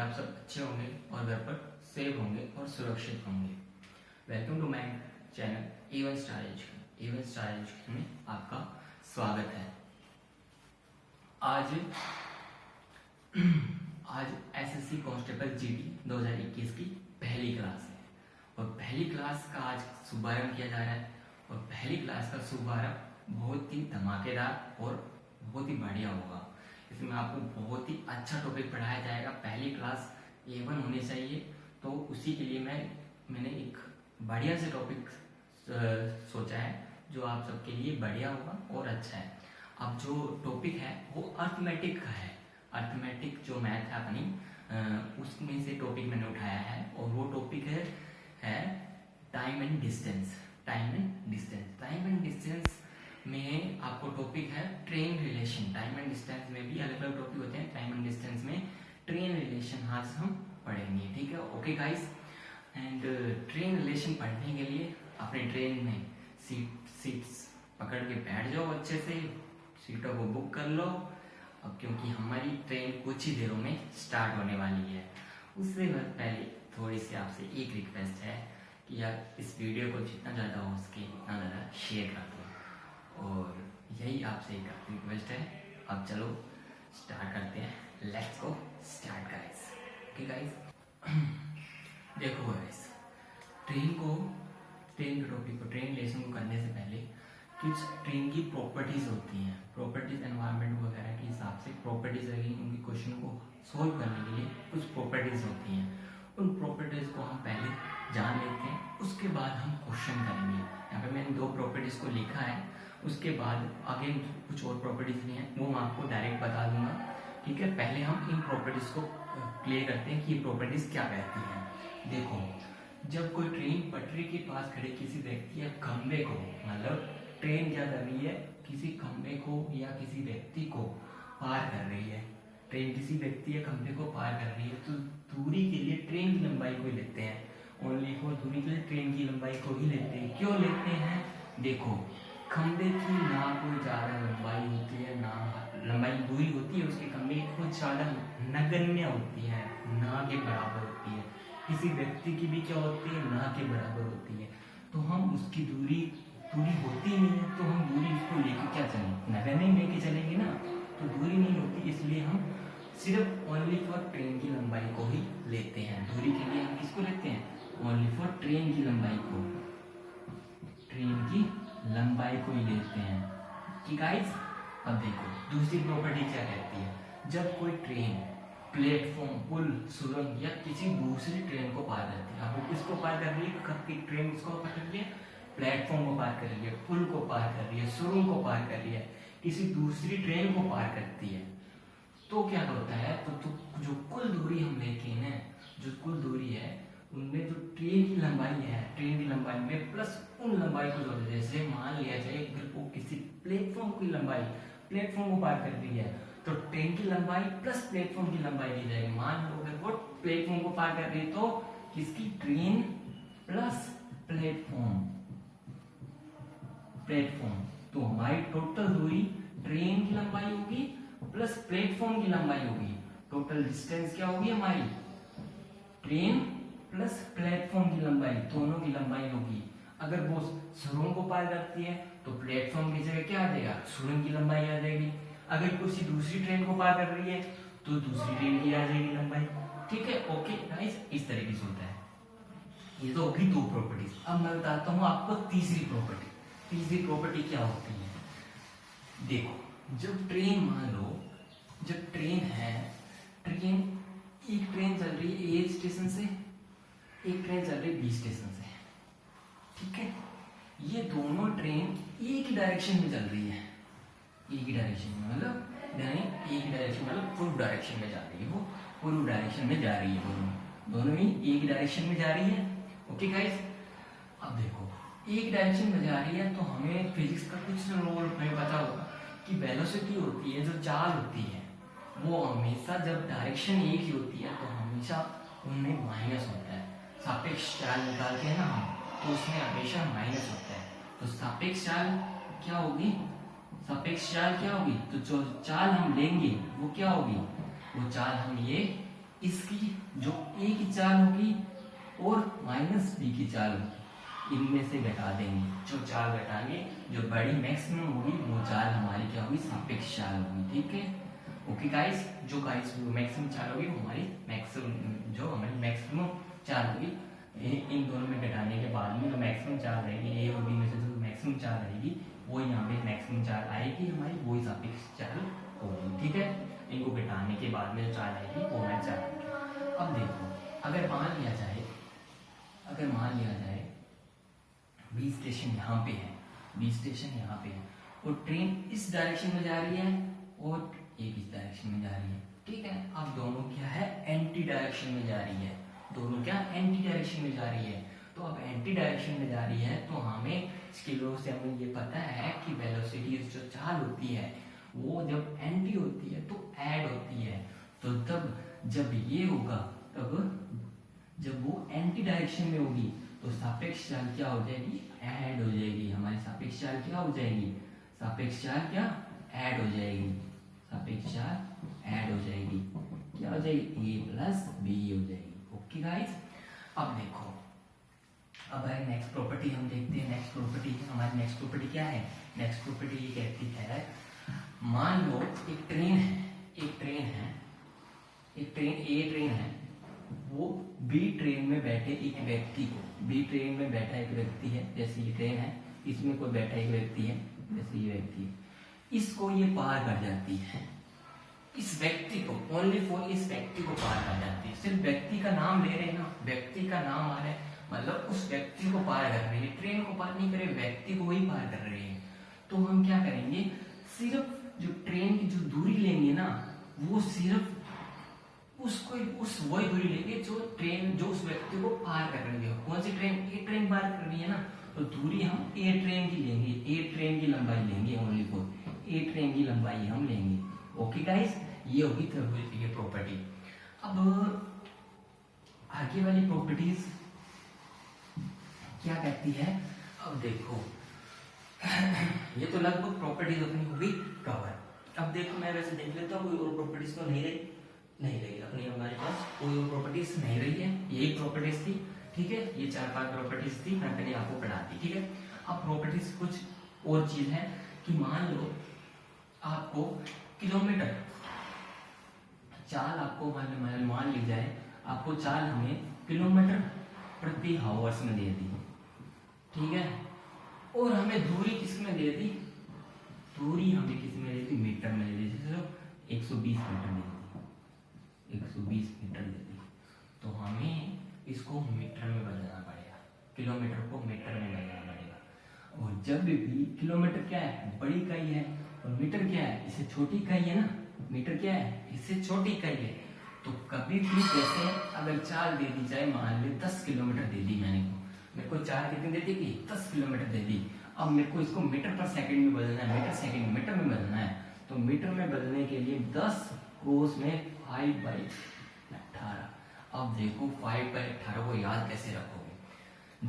आप सब अच्छे होंगे और घर पर सेफ होंगे और सुरक्षित होंगे। Welcome to my channel even star education. Even star education में आपका स्वागत है। आज एसएससी कांस्टेबल जीडी 2021 की पहली क्लास है और पहली क्लास का आज शुभारंभ किया जा रहा है। और पहली क्लास का शुभारंभ बहुत ही धमाकेदार और बहुत ही बढ़िया होगा। इसमें आपको बहुत ही अच्छा टॉपिक पढ़ाया जाएगा। पहली क्लास A1 होनी चाहिए, तो उसी के लिए मैंने एक बढ़िया से टॉपिक सोचा है जो आप सबके लिए बढ़िया होगा और अच्छा है। अब जो टॉपिक है वो अर्थमेटिक का है। अर्थमेटिक जो मैथ है अपनी, उसमें से टॉपिक मैंने उठाया है और वो टॉपिक है time and distance. Time and distance में आपको टॉपिक है train relation. Time and distance में भी अलग अलग टॉपिक होते हैं। टाइम एंड डिस्टेंस में ट्रेन रिलेशन आज हम पढ़ेंगे, ठीक है। Okay guys, and train relation पढ़ने के लिए अपने ट्रेन में सीट्स पकड़ के बैठ जाओ, अच्छे से सीटों को बुक कर लो अब, क्योंकि हमारी ट्रेन कुछ ही देरों में स्टार्ट होने वाली है। उससे पहले थोड़ी सी आपसे एक रिक्वेस्ट है कि यार इस वीडियो को जितना ज़्यादा हो सके उतना ज़्यादा शेयर कर दो, और यही आपसे एक रिक्वेस्ट है। अब चलो स्टार्ट करते हैं। Let's go start guys. Okay guys, देखो गाइस, ट्रेन के टॉपिक को, ट्रेन लेसन को करने से पहले कुछ ट्रेन की प्रॉपर्टीज होती हैं। प्रॉपर्टीज एनवायरनमेंट वगैरह के हिसाब से प्रॉपर्टीज रहेगी। उनकी क्वेश्चन को सोल्व करने के लिए कुछ प्रॉपर्टीज होती हैं। उन प्रॉपर्टीज को हम पहले जान लेते हैं, उसके बाद हम क्वेश्चन करेंगे। यहाँ पे मैंने 2 प्रॉपर्टीज को लिखा है, उसके बाद आगे कुछ और प्रॉपर्टीज भी हैं, वो मैं आपको डायरेक्ट बता दूंगा, ठीक है। पहले हम इन प्रॉपर्टीज को क्लियर करते हैं कि ये प्रॉपर्टीज क्या कहती हैं। देखो, जब कोई ट्रेन पटरी के पास खड़े किसी व्यक्ति या खंबे को, मतलब ट्रेन क्या कर रही है, किसी खंबे को या किसी व्यक्ति को पार कर रही है, ट्रेन किसी व्यक्ति या खंबे को पार कर रही है, तो दूरी के लिए ट्रेन की लंबाई को ही लेते हैं। ओनली फॉर दूरी के लिए ट्रेन की लंबाई को ही लेते हैं। क्यों लेते हैं? देखो, खंबे की ना कोई ज़्यादा लंबाई होती है, ना लंबाई दूरी होती है उसके खंबे की कुछ ज़्यादा नगण्य होती है, ना के बराबर होती है। किसी व्यक्ति की भी क्या होती है, ना के बराबर होती है। तो हम उसकी दूरी होती नहीं है, तो हम दूरी उसको लेके क्या चलेंगे, नगण्य लेके चलेंगे ना, तो दूरी नहीं होती। इसलिए हम सिर्फ ओनली फॉर ट्रेन की लंबाई को ही लेते हैं। दूरी के लिए हम किसको लेते हैं? ओनली फॉर ट्रेन की लंबाई को, ट्रेन की लंबाई को ही लेते हैं कि गाइस। अब देखो दूसरी प्रॉपर्टी क्या कहती है। जब कोई ट्रेन प्लेटफॉर्म, पुल, सुरंग या किसी दूसरी ट्रेन को पार करती है, अब वो किसको पार कर रही है? कब ट्रेन किसको पार कर रही है? प्लेटफॉर्म को पार कर रही है, पुल को पार कर रही है, सुरंग को पार कर रही है, किसी दूसरी ट्रेन को पार करती है, तो क्या होता है? तो जो कुल दूरी हम लेके ना, जो कुल दूरी है उनमें जो ट्रेन की लंबाई है, ट्रेन की लंबाई में प्लस उन लंबाई को जोड़ देते हैं। जैसे मान लिया जाए अगर वो किसी प्लेटफॉर्म की लंबाई, प्लेटफॉर्म को पार कर रही है, तो ट्रेन की लंबाई प्लस प्लेटफॉर्म की लंबाई दी जाएगी। मान लो अगर वो प्लेटफॉर्म को पार कर रही है तो किसकी? Train plus platform. तो हमारी टोटल दूरी ट्रेन की लंबाई होगी प्लस प्लेटफॉर्म की लंबाई होगी। टोटल डिस्टेंस क्या होगी हमारी? ट्रेन प्लस प्लेटफॉर्म की लंबाई, दोनों की लंबाई होगी। अगर वो सुरंग को पार करती है तो प्लेटफॉर्म की जगह क्या आ जाएगा? सुरंग की लंबाई आ जाएगी। अगर किसी दूसरी ट्रेन को पार कर रही है तो दूसरी ट्रेन की आ जाएगी लंबाई, ठीक है। ओके गाइस, इस तरीके से होता है। ये तो होगी 2 प्रॉपर्टीज। अब मैं बताता हूँ आपको तीसरी प्रॉपर्टी। तीसरी प्रॉपर्टी क्या होती है? देखो, जब ट्रेन, मान लो जब ट्रेन है, एक ट्रेन चल रही है A स्टेशन से, एक ट्रेन चल रही है B स्टेशन से, ठीक है। ये दोनों ट्रेन एक ही डायरेक्शन में चल रही है। एक ही डायरेक्शन में मतलब एक ही डायरेक्शन मतलब पूर्व डायरेक्शन में जा रही है। वो पूर्व डायरेक्शन में जा रही है, दोनों ही एक ही डायरेक्शन में जा रही है। ओके गाइस, अब देखो एक डायरेक्शन में जा रही है तो हमें फिजिक्स का कुछ रूल हमें पता होगा कि वेलोसिटी होती है, जो चाल होती है, वो हमेशा जब डायरेक्शन एक ही होती है तो हमेशा उनमें माइनस होता है। सापेक्ष चाल निकालते हैं ना हम, तो उसमें हमेशा माइनस होता है। तो सापेक्ष चाल क्या होगी? सापेक्ष चाल क्या होगी? तो जो चाल हम लेंगे वो क्या होगी? वो चाल हम ये इसकी जो a की चाल होगी और माइनस b की चाल होगी, इनमें से घटा देंगे। जो चाल घटाएंगे, जो बड़ी मैक्सिमम होगी वो चाल हमारी क्या होगी, सापेक्ष चाल होगी। ठीक है, ओके गाइस। जो गाइस मैक्सिमम चाल होगी वो हमारी मैक्सिमम चाल होगी, इन दोनों में घटाने के बाद में जो मैक्सिमम चाल रहेगी ए और बी में से जो मैक्सिमम चाल रहेगी वो यहाँ पे मैक्सिमम चाल आएगी हमारी, वही सापेक्ष चाल होगी। ठीक है, इनको घटाने के बाद में जो चाल आएगी वो मैं चाल। अब देखो, अगर मान लिया जाए बी स्टेशन यहाँ पे है, बी स्टेशन यहाँ पे है और ट्रेन इस डायरेक्शन में जा रही है और एक इस डायरेक्शन में जा रही है। ठीक है, अब दोनों क्या है, एंटी डायरेक्शन में जा रही है, दोनों क्या एंटी डायरेक्शन में जा रही है। तो अब एंटी डायरेक्शन में जा रही है तो हमें इसकी वजह से हमें ये पता है कि वेलोसिटी जो चाल होती है वो जब एंटी होती है तो ऐड होती है। तो तब जब ये होगा, तब जब वो एंटी डायरेक्शन में होगी तो सापेक्ष चाल क्या हो जाएगी, ऐड हो जाएगी। हमारी सापेक्ष चाल क्या हो जाएगी, सापेक्ष चाल क्या ऐड हो जाएगी, सापेक्ष चाल ऐड हो जाएगी। क्या हो जाएगी, a प्लस बी हो जाएगी। ओके गाइस, अब देखो, अब है नेक्स्ट प्रॉपर्टी हम देखते हैं। नेक्स्ट प्रॉपर्टी क्या है, नेक्स्ट प्रॉपर्टी ये कहती है, मान लो एक ट्रेन है, वो बी ट्रेन में बैठे एक व्यक्ति को, बी ट्रेन में बैठा एक व्यक्ति है, जैसे ये ट्रेन है, इसमें कोई बैठा एक व्यक्ति है, जैसे ये व्यक्ति है, इसको ये पार कर जाती है, इस व्यक्ति को, ओनली फॉर इस व्यक्ति को पार कर जाती है। सिर्फ व्यक्ति का नाम ले रहे हैं ना, व्यक्ति का नाम आ रहा है, मतलब उस व्यक्ति को पार कर रही है, ट्रेन को पार नहीं कर रहे, व्यक्ति को ही पार कर रही है। तो हम क्या करेंगे, सिर्फ जो ट्रेन की जो दूरी लेंगे ना, वो सिर्फ उस वही दूरी लेंगे जो उस व्यक्ति को पार कर रही है। कौन सी ट्रेन, ए ट्रेन पार कर रही है ना, तो दूरी हम ए ट्रेन की लेंगे, ए ट्रेन की लंबाई लेंगे, ओनली फॉर ए ट्रेन की लंबाई हम लेंगे। ओके गाइस, ये होगी थर्मोइलेक्ट्रिक प्रॉपर्टी। अब आगे वाली प्रॉपर्टीज क्या कहती है, अब देखो ये तो लगभग प्रॉपर्टीज अपनी होगी कवर। अब देखो, मैं वैसे देख लेता हूँ, कोई और प्रॉपर्टीज तो नहीं रही अपनी, हमारे पास कोई और प्रॉपर्टीज नहीं रही है, यही प्रॉपर्टीज थी। ठीक है, ये 4-5 प्रॉपर्टीज थी, मैं पहले आपको पढ़ा दी। ठीक है, अब प्रॉपर्टीज कुछ और चीज है कि मान लो आपको किलोमीटर चाल, आपको मान ली जाए आपको चाल हमें किलोमीटर प्रति हावर्स में दे दी। ठीक है, और हमें दूरी किसमें दे दी, दूरी हमें किसमें दे दी, मीटर में दे दी। जैसे 120 मीटर दे दी, 120 मीटर दे दी, तो हमें इसको मीटर में बदलना पड़ेगा, किलोमीटर को मीटर में बदलना पड़ेगा। और जब भी किलोमीटर क्या है, बड़ी इकाई है, और मीटर क्या है, इससे छोटी इकाई है ना, मीटर क्या है, इससे छोटी इकाई है। तो कभी भी जैसे अगर चाल दे दी जाए, मान ले 10 किलोमीटर दे दी मेरे को चाल कितनी दे दी, 10 किलोमीटर दे दी। अब मेरे को इसको मीटर पर सेकंड में बदलना है, मीटर सेकंड मीटर में बदलना है। तो मीटर में बदलने के लिए 10 क्रॉस में 5/18। अब देखो 5/18 को याद कैसे रखोगे,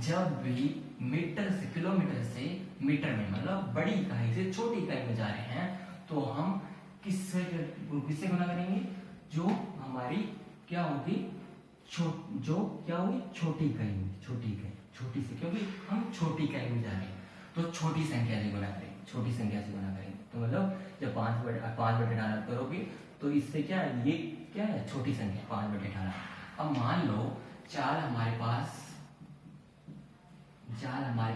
जब भी मीटर से किलोमीटर से मीटर में, मतलब बड़ी इकाई से छोटी इकाई में जा रहे हैं, तो हम किससे गुना करेंगे, जो हमारी क्या होगी, जो क्या होगी, छोटी इकाई होगी, छोटी से, क्योंकि हम छोटी इकाई में जा रहे हैं तो छोटी संख्या से गुना करेंगे। तो मतलब जब 5/18 करोगे तो इससे क्या है, ये क्या है, छोटी संख्या 5/18। अब मान लो चाल हमारे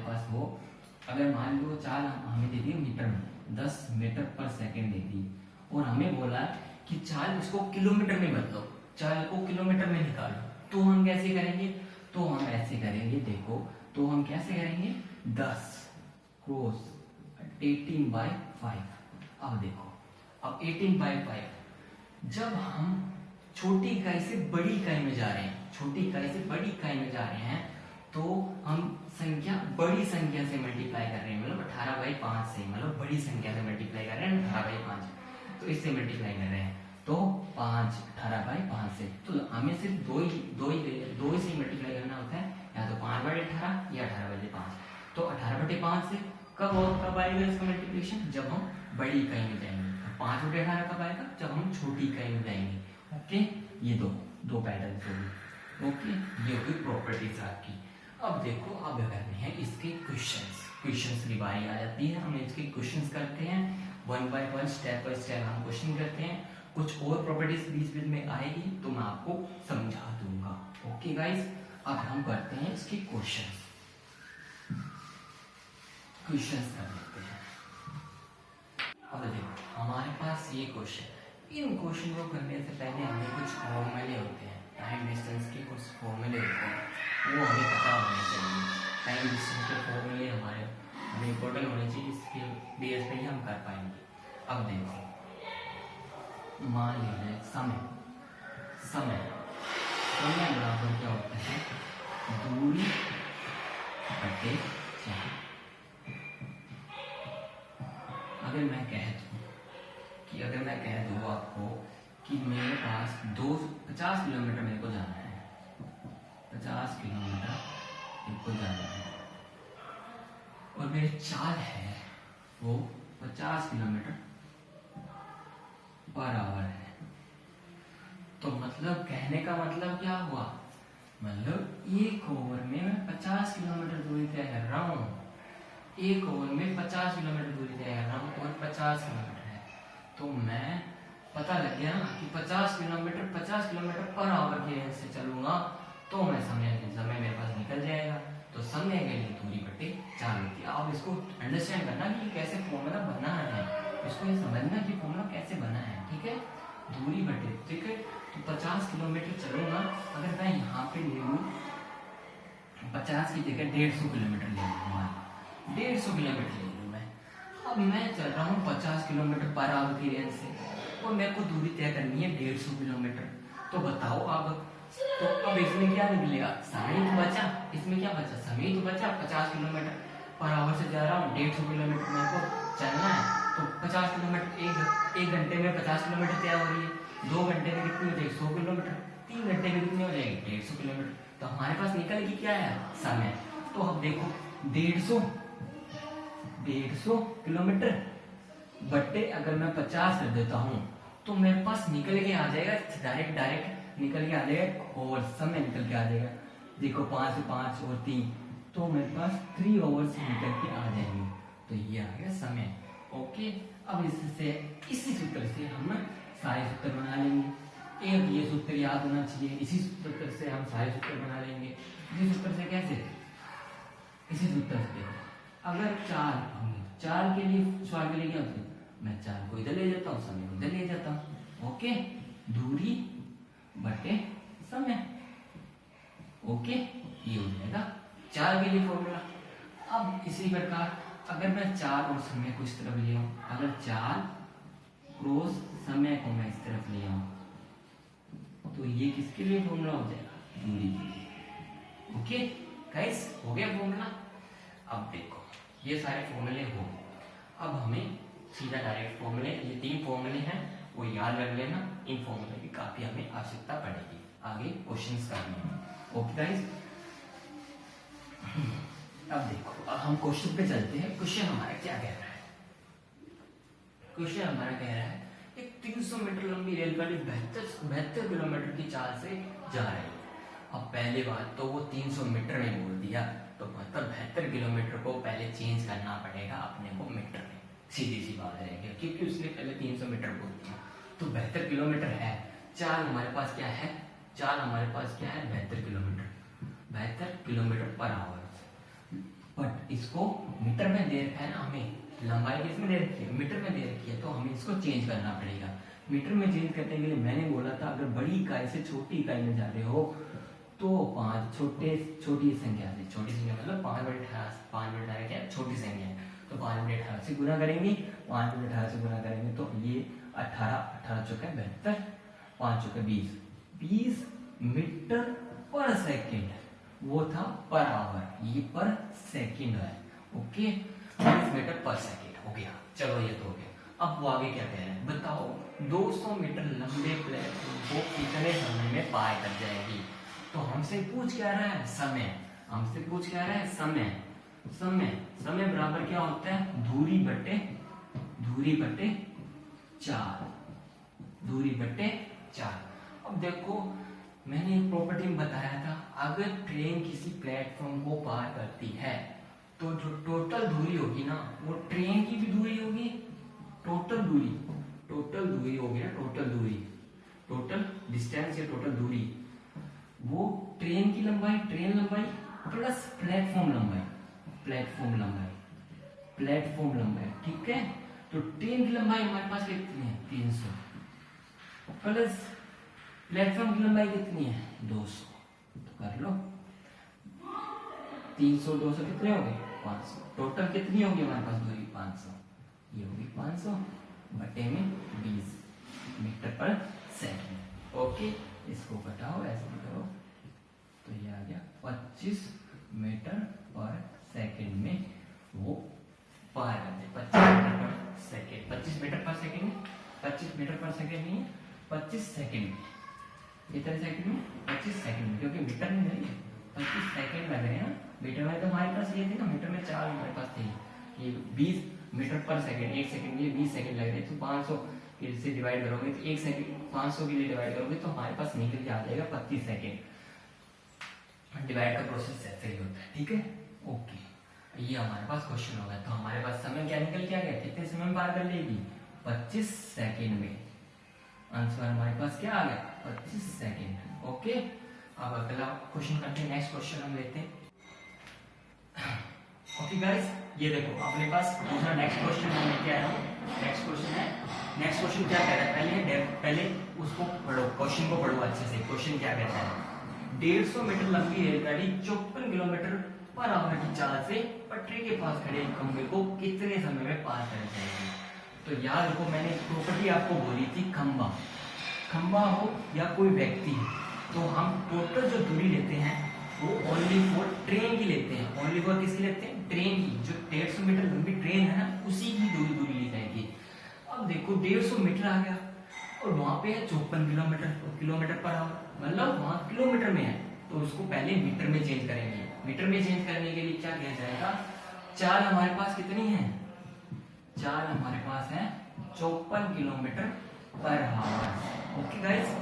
पास हो, अगर मान लो चाल हमें दे दी मीटर में, 10 मीटर पर सेकंड दे दी, और हमें बोला कि चाल इसको किलोमीटर में बदलो, चाल को किलोमीटर में निकालो। तो हम कैसे करेंगे, तो हम ऐसे करेंगे, देखो, तो हम कैसे करेंगे, 10 क्रॉस 18/5। अब देखो, अब 18/5, जब हम छोटी इकाई से बड़ी इकाई में जा रहे हैं, तो हम बड़ी संख्या से मल्टीप्लाई कर रहे हैं, मतलब 18/5 से, मतलब बड़ी संख्या से मल्टीप्लाई कर रहे हैं 18/5, तो इससे मल्टीप्लाई कर रहे हैं, तो 18/5 से। तो हमें सिर्फ दो ही से मल्टीप्लाई करना होता है, या तो 5/18 या 18/5। तो 18/5 से कब आएगा इसका मल्टीप्लिकेशन, जब हम बड़ी इकाई में जाएंगे। 5/18 कब आएगा, जब हम छोटी इकाई में जाएंगे। ओके, ये दो दो पैटर्न होगी। ओके, ये होगी प्रॉपर्टीज आपकी। अब देखो, अब करने हैं इसके क्वेश्चंस की बारी आ जाती है। हम इसके क्वेश्चंस करते हैं one by one, step by step हम क्वेश्चन करते हैं। कुछ और प्रॉपर्टीज बीच बीच में आएगी तो मैं आपको समझा दूंगा। ओके गाइस, अब हम करते हैं इसके क्वेश्चंस कर लेते हैं। अब देखो हमारे पास ये क्वेश्चन, इन क्वेश्चन को करने से पहले हमें कुछ फॉर्मूले होते हैं, टाइम डिस्टेंस के कुछ फॉर्मूले होते हैं, वो हमें पता होने चाहिए। टाइम डिस्टेंस के फॉर्मूले हमें इम्पोर्टेंट होने चाहिए, इसके बेस पे ही हम कर पाएंगे। अब देखो, मान लीजिए समय बराबर क्या होता है, दूरी बटे समय। अगर मैं कह दूँ आपको कि मेरे पास 50 किलोमीटर मेरे को जाना है, 50 किलोमीटर मेरे को जाना है, और मेरी चाल है वो 50 किलोमीटर पर आवर है। तो मतलब कहने का मतलब क्या हुआ, मतलब एक ओवर में मैं 50 किलोमीटर दूरी तय कर रहा हूँ, एक ओवर में 50 किलोमीटर दूरी तय कर रहा हूँ और 50 किलोमीटर है। तो मैं पता लग गया ना कि 50 किलोमीटर पर आवर की रेंज से चलूंगा तो मैं समय मेरे पास निकल जाएगा। तो समय के लिए दूरी बटे 4 होती है। आप इसको अंडरस्टैंड करना कि कैसे फॉर्मूला बना है, इसको ये समझना कि फॉर्मूला कैसे बना है। ठीक है, दूरी बटे, ठीक है, तो 50 किलोमीटर चलूंगा, अगर मैं यहाँ पे ले लूँ 50 की जगह 150 किलोमीटर ले लूँगा, 150 किलोमीटर ले लूँ मैं। अब मैं चल रहा हूँ 50 किलोमीटर पर आवर की रेंज से और मेरे को दूरी तय करनी है 150 किलोमीटर। तो बताओ अब इसमें क्या निकलेगा, समय तो बचा, इसमें क्या बचा, समय तो बचा। 50 किलोमीटर पर आवर से जा रहा हूँ, 150 किलोमीटर मेरे को चलना है, तो 50 किलोमीटर एक घंटे में 50 किलोमीटर तय हो रही है, 2 घंटे में कितनी हो जाएगी, 100 किलोमीटर, 3 घंटे में कितनी हो जाएगी, 150 किलोमीटर। तो हमारे पास निकलेगी क्या है, समय। तो अब देखो 150 किलोमीटर बट्टे अगर मैं 50 कर देता हूँ तो मेरे पास निकल के आ जाएगा, डायरेक्ट निकल के आ जाएगा, और समय निकल के आ जाएगा। देखो 5 से 5 और 3, तो मेरे पास 3 आवर्स निकल के आ जाएंगे। तो ये आ गया समय। ओके, अब इससे इसी सूत्र से हम सारे सूत्र बना लेंगे। एक ये सूत्र याद होना चाहिए, इसी सूत्र से हम सारे सूत्र बना लेंगे। इसी सूत्र से कैसे, इसी सूत्र से देखो, अगर चाल के लिए सवाल के लिए क्या होता है, मैं चाल को इधर ले जाता हूँ, समय को इधर ले जाता हूँ। ओके, दूरी बटे समय। ओके, ये हो जाएगा चाल के लिए फॉर्मूला। अब इसी प्रकार अगर मैं चाल और समय को इस तरफ ले आऊं, अगर चाल क्रॉस समय को मैं इस तरफ ले आऊं तो ये किसके लिए फॉर्मूला हो जाएगा, दूरी के लिए। ओके गाइस, हो गया फॉर्मूला। अब देखो ये सारे फॉर्मूले हो गए, अब हमें सीधा डायरेक्ट फॉर्मूले, ये 3 फॉर्मूले हैं वो याद रख लेना। इन फॉर्मूले की काफी हमें आवश्यकता पड़ेगी आगे क्वेश्चंस करने में। ओके गाइस, अब देखो, अब हम क्वेश्चन पे चलते हैं। क्वेश्चन हमारा क्या कह रहा है, क्वेश्चन हमारा कह रहा है एक 300 मीटर लंबी रेलगाड़ी 72 किलोमीटर की चाल से जा रही है। अब पहले बात तो वो 300 मीटर में बोल दिया, तो मतलब 72 किलोमीटर को पहले चेंज करना पड़ेगा अपने को मीटर में, सीधी सी बात रहेगी, क्योंकि उसने पहले 300 मीटर बोल दिया। तो 72 किलोमीटर है, चाल हमारे पास क्या है, चाल हमारे पास क्या है 72 किलोमीटर पर आवर। बट इसको मीटर में दे रखा है ना, हमें लंबाई किसमें दे रखी है, मीटर में दे रखी है, तो हमें इसको चेंज करना पड़ेगा। मीटर में चेंज करने के लिए मैंने बोला था अगर बड़ी इकाई से छोटी इकाई में जा रहे हो तो 5 छोटी संख्या से, छोटी संख्या मतलब 5/18 क्या छोटी संख्या है, तो 5/18 से गुना करेंगे, 5/18 से गुना करेंगे तो ये 18 चौका 72, 5 चौका 20 मीटर पर सेकेंड, वो था पर आवर, ये पर सेकेंड है। ओके, 20 मीटर पर सेकेंड हो गया। चलो ये तो हो गया। अब वो आगे क्या कह रहे हैं बताओ, 200 मीटर लंबे प्लेटफॉर्म को कितने समय में पार कर जाएगी। तो हमसे पूछ क्या रहा है, समय, हमसे पूछ क्या रहा है समय। समय बराबर क्या होता है, दूरी बटे 4। अब देखो मैंने एक प्रॉपर्टी में बताया था, अगर ट्रेन किसी प्लेटफॉर्म को पार करती है तो जो टोटल दूरी होगी ना, वो ट्रेन की भी दूरी होगी, टोटल दूरी होगी ना, टोटल डिस्टेंस या टोटल दूरी, वो ट्रेन की लंबाई, ट्रेन लंबाई प्लस प्लेटफॉर्म लंबाई, ठीक है। तो ट्रेन की लंबाई हमारे पास कितनी है, 300, प्लस प्लेटफॉर्म की लंबाई कितनी है, 200। तो कर लो, 300 200 कितने हो गए, 500। टोटल कितनी होगी हमारे पास दूरी, 500। ये होगी 500 बटे में 20 मीटर पर सेकंड। ओके, इसको घटाओ, ऐसे भी करो तो ये आ गया 25 मीटर पर सेकंड में वो पार करते, 25 मीटर पर सेकंड, 25 मीटर पर सेकंड में, 25 मीटर पर सेकंड नहीं है, 25 सेकंड में, कितने सेकंड में, 25 सेकंड में, क्योंकि मीटर में नहीं है, 25 सेकंड लग रहे हैं ना। मीटर में तो हमारे पास ये थे ना, मीटर में 4 हमारे पास थे, ये 20 मीटर पर सेकंड, 1 सेकंड के लिए 20 सेकंड लग रहे हैं। तो 500 के से डिवाइड करोगे तो 1 सेकंड 500 के लिए डिवाइड करोगे तो हमारे पास निकल के आ जाएगा 25 सेकंड। डिवाइड का प्रोसेस ऐसे ही होता है, ठीक है। ओके, ये हमारे पास क्वेश्चन हो गया। तो हमारे पास समय क्या निकल के आ गया, कितने समय में पार कर लेगी, 25 सेकंड में। आंसर हमारे पास क्या आ गया, 25 सेकंड। ओके, अब अगला क्वेश्चन करते हैं, नेक्स्ट क्वेश्चन हम लेते हैं। ओके गाइस, ये देखो अपने पास दूसरा नेक्स्ट क्वेश्चन मैं लेके आया हूँ। नेक्स्ट क्वेश्चन क्या कह रहा है, पहले उसको पढ़ो, क्वेश्चन को पढ़ो अच्छे से। क्वेश्चन क्या कहता है, 150 मीटर लंबी रेलगाड़ी 54 किलोमीटर पर आवर की चाल से पटरी के पास खड़े एक खंभे को कितने समय में पार कर जाएगी। तो याद रखो, मैंने प्रॉपर्टी आपको बोली थी, खंभा हो या कोई व्यक्ति, तो हम टोटल जो दूरी लेते हैं वो ओनली फॉर ट्रेन की लेते हैं। ओनली फॉर किसकी लेते हैं, ट्रेन की। जो 150 मीटर लंबी ट्रेन है ना, उसी की दूरी ली जाएगी। अब देखो 150 मीटर आ गया और वहां पे है 54 किलोमीटर पर आवर, मतलब वहां किलोमीटर में है, तो उसको पहले मीटर में चेंज करेंगे। मीटर में चेंज करने के लिए क्या किया जाएगा, चाल हमारे पास कितनी है, चाल हमारे पास है 54 kilometre per hour. Okay guys,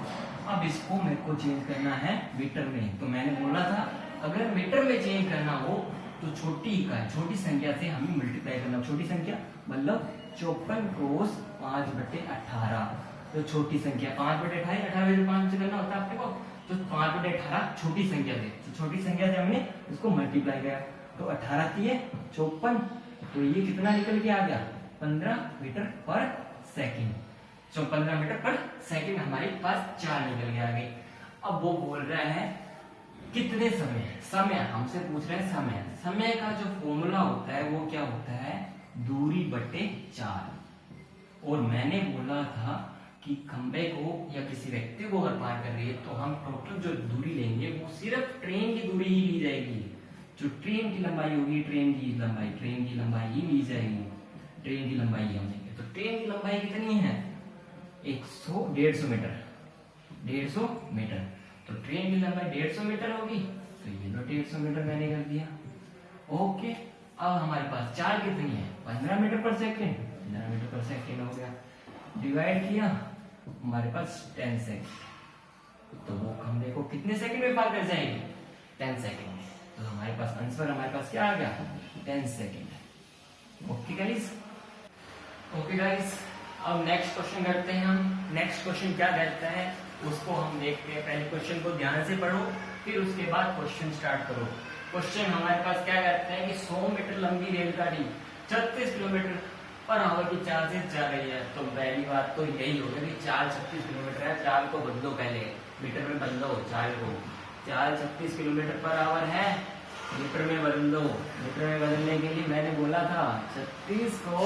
अब इसको मेरे को चेंज करना है मीटर में। तो मैंने बोला था अगर मीटर में चेंज करना हो तो छोटी संख्या से हमें मल्टीप्लाई करना। छोटी संख्या मतलब 54 क्रॉस 5/18, तो छोटी संख्या 5/18, 18 में 5 से करना होता है आपके को, तो 5/18 छोटी संख्या से, तो छोटी संख्या से हमने इसको मल्टीप्लाई किया, तो 18 थी 54, तो ये कितना निकल के आ गया, 15 मीटर पर सेकंड। तो 15 मीटर पर सेकंड हमारे पास चाल निकल के आ गई। अब वो बोल रहा है कितने समय हमसे पूछ रहे हैं। समय का जो फॉर्मूला होता है वो क्या होता है, दूरी बटे चाल। और मैंने बोला था कि खंबे को या किसी व्यक्ति को अगर पार कर रही है तो हम टोटल जो दूरी लेंगे वो सिर्फ ट्रेन की दूरी ही ली जाएगी। जो ट्रेन की लंबाई होगी, ट्रेन की लंबाई ही ली जाएगी, ट्रेन की लंबाई हम लेंगे। तो ट्रेन की लंबाई कितनी है, 150 मीटर, 150 मीटर। तो ट्रेन की लंबाई 150 मीटर होगी, तो ये लो 150 मीटर मैंने कर दिया। ओके, अब हमारे पास चाल कितनी है, 15 मीटर पर सेकंड, 15 मीटर पर सेकंड हो गया। डिवाइड किया, हमारे पास 10 सेकंड, तो वो खंभे को कितने सेकंड में पार कर जाएगी, 10 सेकंड में। तो हमारे पास आंसर हमारे पास क्या आ गया, 10 सेकंड। ओके गाइस, अब नेक्स्ट क्वेश्चन करते हैं हम। नेक्स्ट क्वेश्चन क्या कहता है उसको हम देखते हैं। पहले क्वेश्चन को ध्यान से पढ़ो, फिर उसके बाद क्वेश्चन स्टार्ट करो। क्वेश्चन हमारे पास क्या कहता है कि 100 मीटर लंबी रेलगाड़ी 36 किलोमीटर पर आवर की चाल से जा रही है। तो पहली बात तो यही होगा कि चाल 36 किलोमीटर है, चाल को बदलो, पहले मीटर में बदलो चाल को। चाल 36 किलोमीटर पर आवर है, मीटर में बदलो। मीटर में बदलने के लिए मैंने बोला था 36 को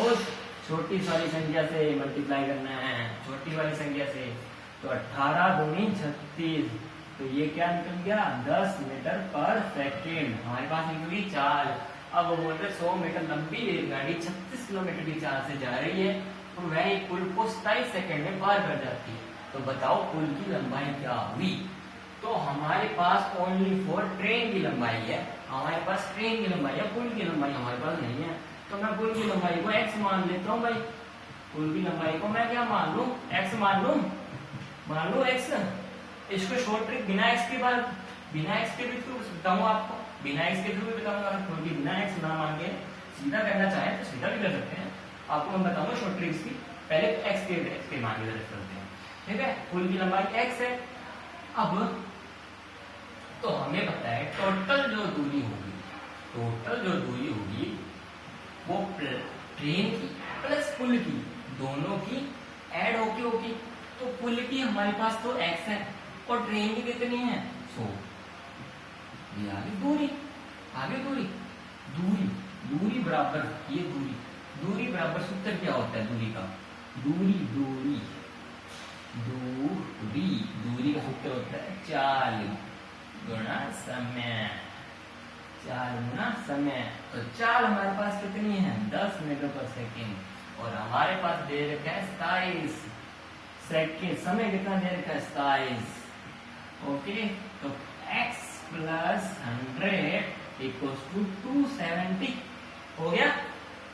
छोटी वाली संख्या से मल्टीप्लाई करना है, छोटी वाली संख्या से। तो 18 दूनी 36, तो ये क्या निकल गया, 10 मीटर पर सेकेंड। हमारे पास निकली चाल। अब वो बोलते 100 मीटर लंबी रेलगाड़ी 36 किलोमीटर की चाल से जा रही है और वह एक पुल को 27 सेकंड में पार कर जाती है। तो बताओ पुल की लंबाई क्या हुई। तो हमारे पास ओनली फॉर ट्रेन की लंबाई है, हमारे पास ट्रेन की लंबाई है, पुल की लंबाई हमारे पास नहीं है। तो मैं पुल की लंबाई को x मान लेता हूँ भाई। पुल की लंबाई को मैं क्या मान लूं, x मान लूं x। इसको शॉर्ट ट्रिक बिना एक्स के बाद बिना एक्स के भी तो बताऊंगा आपको, बिना एक्स के थ्रू भी बताऊंगा, क्योंकि बिना एक्स ना मान के सीधा करना चाहे तो सीधा भी कर सकते हैं। आपको मैं बताऊंगा शॉर्ट ट्रिक्स की, पहले एक्स के मान की तरफ चलते हैं, ठीक है। पुल की लंबाई एक्स है। अब तो हमें पता है टोटल जो दूरी होगी वो ट्रेन की प्लस पुल की दोनों की ऐड होगी। तो पुल की हमारे पास तो x है और ट्रेन की कितनी है 100। ये आगे दूरी बराबर ये दूरी बराबर सूत्र क्या होता है दूरी का, दूरी का सूत्र होता है चाल गुणा समय। तो चाल हमारे पास कितनी है 10 मीटर पर सेकेंड और हमारे पास दे रखा है 27 सेकेंड। समय कितना दे रखा है 27। ओके, तो x प्लस 100 इक्वल्स टू 270 हो गया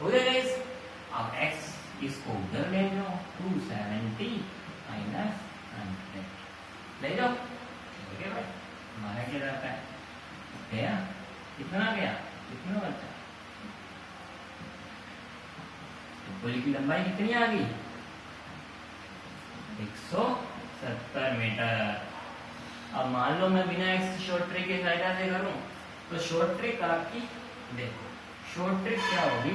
गाइस। अब x इसको उधर ले जाओ, 270 माइनस 100 ले जाओ, ठीक है भाई। हमारा क्या रहता है गया, कितना बचा। तो पुल की लंबाई कितनी आ गई 170 मीटर। अब मान लो मैं बिना एक्स शॉर्ट ट्रिक के फायदा से करूं तो शॉर्ट ट्रिक आपकी देखो, शॉर्ट ट्रिक क्या होगी,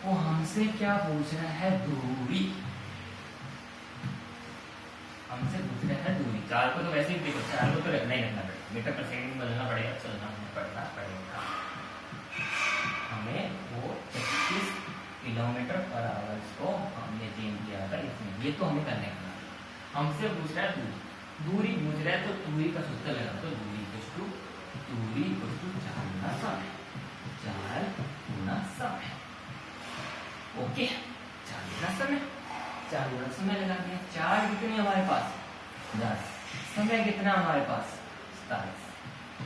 वो हमसे क्या पूछ रहा है दूरी, चार को तो वैसे ही देखो, चार को तो रखना ही रखना पड़ेगा, मीटर पर सेकंड बदलना पड़ेगा, चलना पड़ेगा। हमें वो 25 किलोमीटर पर आवर को हमने चेंज किया था इसमें, ये तो हमें करने का। हमसे पूछ रहा है दूरी पूछ रहा है, तो दूरी का सूत्र लगा, तो दूरी चाल गुना समय। ओके, चाल गुना समय लगा दिया। चाल कितनी हमारे पास 10, समय कितना हमारे पास 27,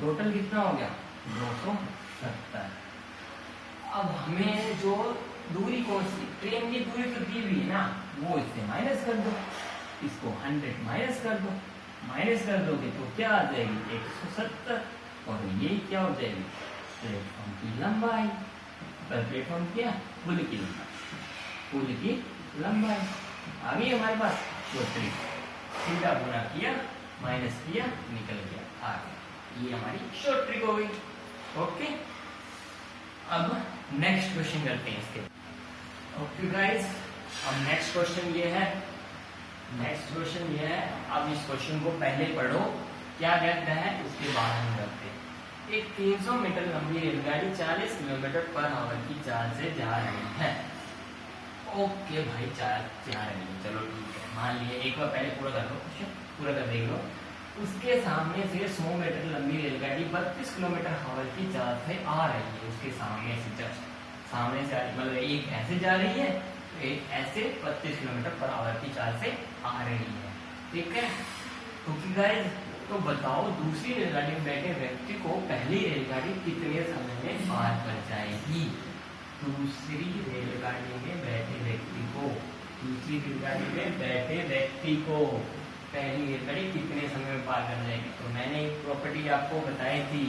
टोटल कितना हो गया 270। अब हमें जो दूरी कौन सी, ट्रेन की दूरी तो दी हुई है ना, वो इससे माइनस कर दो, इसको 100 माइनस कर दोगे तो क्या आ जाएगी 170, और ये क्या हो जाएगी प्लेटफॉर्म की लंबाई। प्लेटफॉर्म क्या, पुल की लंबाई आ गई हमारे पास। सीधा गुना किया, माइनस किया, निकल गया, आ गया। ये हमारी शॉर्ट ट्रिक हो गई। ओके, अब नेक्स्ट क्वेश्चन करते हैं इसके। ओके गाइस, अब नेक्स्ट क्वेश्चन ये है, अब इस क्वेश्चन को पहले पढ़ो क्या कहता है, उसके बाद हम करते हैं। एक 300 मीटर लंबी रेलगाड़ी 40 किलोमीटर पर आवर की चाल से जा रही है। ओके भाई, जा रही है, चलो ठीक है, मान लिया। एक बार पहले पूरा कर देख लो। उसके सामने से 100 मीटर लंबी रेलगाड़ी 32 किलोमीटर आवर की चाल से आ रही है। उसके सामने से जस्ट सामने से मतलब एक ऐसे जा रही है, एक ऐसे 32 किलोमीटर पर आवर की चाल से आ रही है, ठीक है। क्योंकि गाइस, तो बताओ दूसरी रेलगाड़ी में बैठे व्यक्ति को पहली रेलगाड़ी कितने समय में पार कर जाएगी। दूसरी रेलगाड़ी में बैठे व्यक्ति को पहली रेलगाड़ी कितने समय में पार कर जाएगी। तो मैंने एक प्रॉपर्टी आपको बताई थी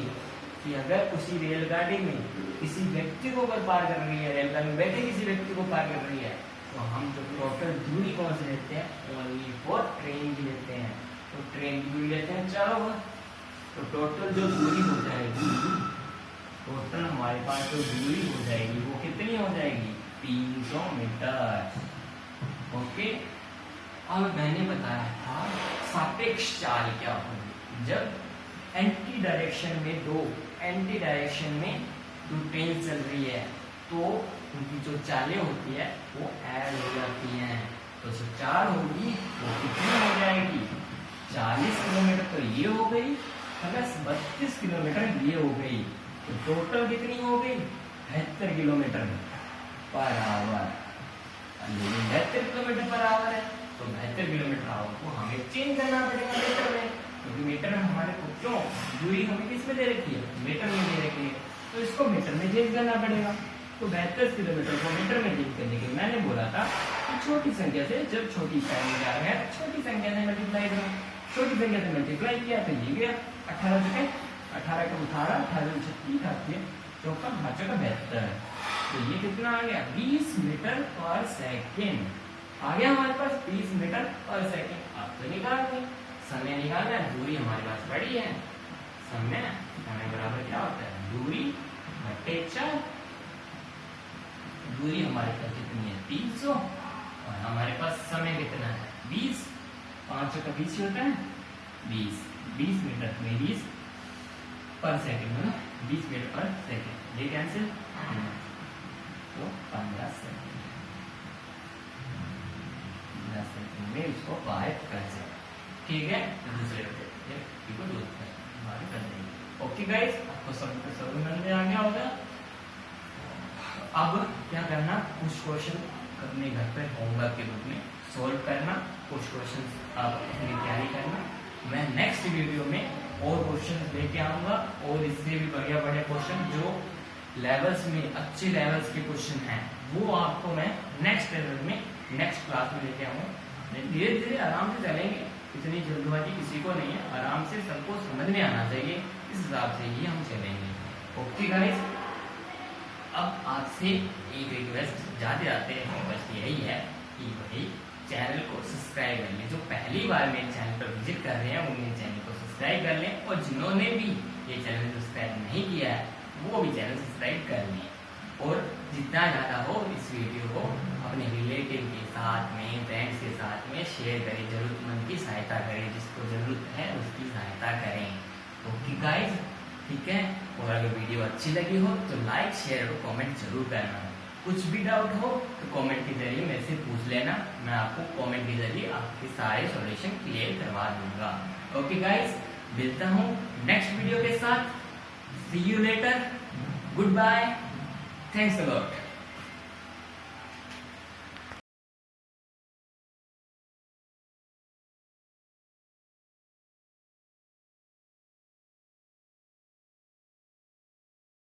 कि अगर उसी रेलगाड़ी में किसी व्यक्ति को अगर पार कर रही है, रेलगाड़ी में बैठे किसी व्यक्ति को पार कर रही है, तो हम जो टोटल दूरी कौन से लेते हैं, ओनली फॉर ट्रेन की लेते हैं। तो ट्रेन की दूरी लेते हैं 4 तो टोटल जो दूरी हो जाएगी, टोटल हमारे पास जो दूरी हो जाएगी वो कितनी हो जाएगी 300 मीटर। ओके, अब मैंने बताया था सापेक्ष चाल क्या होगी। जब एंटी डायरेक्शन में जो ट्रेन चल रही है तो उनकी जो चालें होती है वो ऐड हो जाती हैं। तो जो चाल होगी वो कितनी हो जाएगी 40 किलोमीटर, तो ये हो गई, प्लस 32 किलोमीटर ये हो गई, तो टोटल कितनी हो गई 72 kilometre per hour. 72 kilometre per hour है, तो 72 किलोमीटर आवर को हमें चेंज करना पड़ेगा मीटर में, क्योंकि मीटर में हमारे को क्यों दूरी हमें किस में दे रखी है, मीटर में दे रखी है, तो इसको मीटर में चेंज करना पड़ेगा। तो 72 किलोमीटर को मीटर में चेंज करने के लिए मैंने बोला था कि छोटी संख्या से, जब छोटी संख्या है छोटी संख्या से मल्टीप्लाई करो। छोटी संख्या से मल्टीप्लाई किया तो ये गया 18 से 18 का 18, 18 36, 88 54, 5 का 72। तो ये कितना आ गया 20 मीटर पर सेकेंड आ गया हमारे पास 20 मीटर पर सेकेंड। अब तो निकाल दें, समय निकालना है, दूरी हमारे पास बड़ी है, समय बराबर क्या होता है दूरी बटे 4। दूरी हमारे पास कितनी है 300 और हमारे पास समय कितना है 20, 5 का 20 होता है 20 मीटर में 20 पर सेकेंड है ना, 20 मीटर पर सेकेंड, ये कैंसिल तो 15 सेकेंड, 15 सेकेंड में इसको बाहर कर सकते। ठीक है, दूसरे को दूर कर देंगे। ओके गाइस, आपको समझ में आ गया होगा। अब क्या करना, कुछ क्वेश्चन अपने घर पे होमवर्क के रूप में सॉल्व करना, कुछ क्वेश्चन आप अपनी तैयारी करना। मैं नेक्स्ट वीडियो में और क्वेश्चन लेके आऊंगा और इससे भी बढ़िया क्वेश्चन जो लेवल्स में अच्छे लेवल्स के क्वेश्चन हैं वो आपको मैं नेक्स्ट लेवल में नेक्स्ट क्लास में लेके आऊंगा। धीरे धीरे आराम से चलेंगे, इतनी जल्दबाजी किसी को नहीं है, आराम से सबको समझ में आना चाहिए, इस हिसाब से ही हम चलेंगे। ओके गाइस, अब आपसे एक रिक्वेस्ट जाते जाते बस यही है कि भाई चैनल को सब्सक्राइब कर लें। जो पहली बार मेरे चैनल पर विजिट कर रहे हैं उन्हें चैनल को सब्सक्राइब कर लें और जिन्होंने भी ये चैनल सब्सक्राइब नहीं किया है वो भी चैनल सब्सक्राइब कर लें। और जितना ज़्यादा हो इस वीडियो को अपने रिलेटिव के साथ में, फ्रेंड्स के साथ में शेयर करें, जरूरतमंद की सहायता करें, जिसको ज़रूरत है उसकी सहायता करें। ओके गाइस, ठीक है। और अगर वीडियो अच्छी लगी हो तो लाइक शेयर और कमेंट जरूर करना। कुछ भी डाउट हो तो कमेंट के जरिए मेरे से पूछ लेना, मैं आपको कमेंट के जरिए आपके सारे सॉल्यूशन क्लियर करवा दूंगा। ओके गाइस, मिलता हूँ नेक्स्ट वीडियो के साथ। See you later, goodbye, thanks a lot.